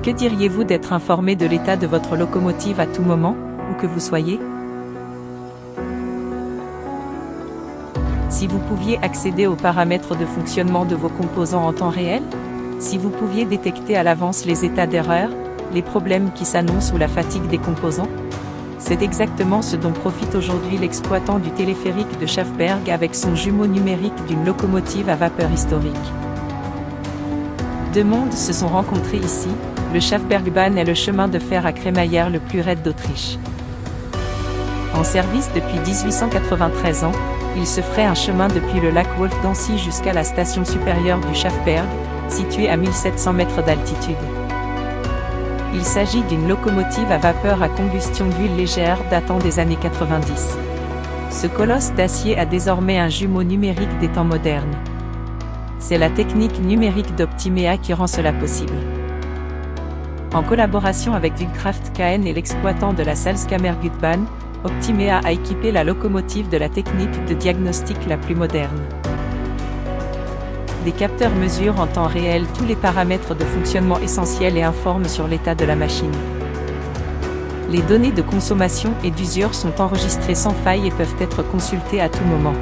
Que diriez-vous d'être informé de l'état de votre locomotive à tout moment, où que vous soyez? Si vous pouviez accéder aux paramètres de fonctionnement de vos composants en temps réel? Si vous pouviez détecter à l'avance les états d'erreur, les problèmes qui s'annoncent ou la fatigue des composants? C'est exactement ce dont profite aujourd'hui l'exploitant du téléphérique de Schaffberg avec son jumeau numérique d'une locomotive à vapeur historique. Deux mondes se sont rencontrés ici. Le Schaffbergbahn est le chemin de fer à crémaillère le plus raide d'Autriche. En service depuis 1893 ans, il se ferait un chemin depuis le lac Wolfgangsee jusqu'à la station supérieure du Schaffberg, située à 1700 mètres d'altitude. Il s'agit d'une locomotive à vapeur à combustion d'huile légère datant des années 90. Ce colosse d'acier a désormais un jumeau numérique des temps modernes. C'est la technique numérique d'Optimea qui rend cela possible. En collaboration avec Wildkraft KN et l'exploitant de la Salzkammergutbahn, Optimea a équipé la locomotive de la technique de diagnostic la plus moderne. Des capteurs mesurent en temps réel tous les paramètres de fonctionnement essentiels et informent sur l'état de la machine. Les données de consommation et d'usure sont enregistrées sans faille et peuvent être consultées à tout moment.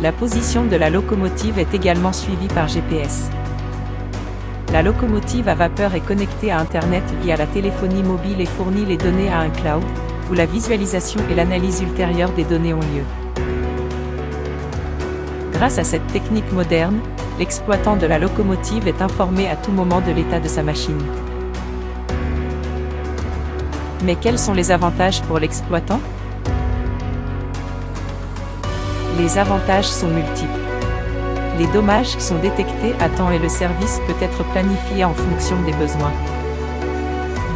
La position de la locomotive est également suivie par GPS. La locomotive à vapeur est connectée à Internet via la téléphonie mobile et fournit les données à un cloud, où la visualisation et l'analyse ultérieure des données ont lieu. Grâce à cette technique moderne, l'exploitant de la locomotive est informé à tout moment de l'état de sa machine. Mais quels sont les avantages pour l'exploitant? Les avantages sont multiples. Les dommages sont détectés à temps et le service peut être planifié en fonction des besoins.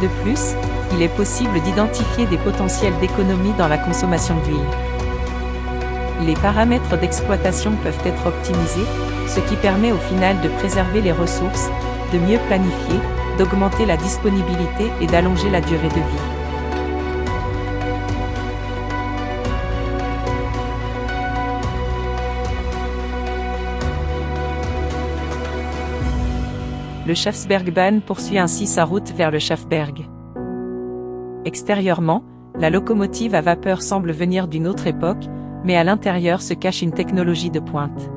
De plus, il est possible d'identifier des potentiels d'économie dans la consommation d'huile. Les paramètres d'exploitation peuvent être optimisés, ce qui permet au final de préserver les ressources, de mieux planifier, d'augmenter la disponibilité et d'allonger la durée de vie. Le Schaffbergbahn poursuit ainsi sa route vers le Schaffberg. Extérieurement, la locomotive à vapeur semble venir d'une autre époque, mais à l'intérieur se cache une technologie de pointe.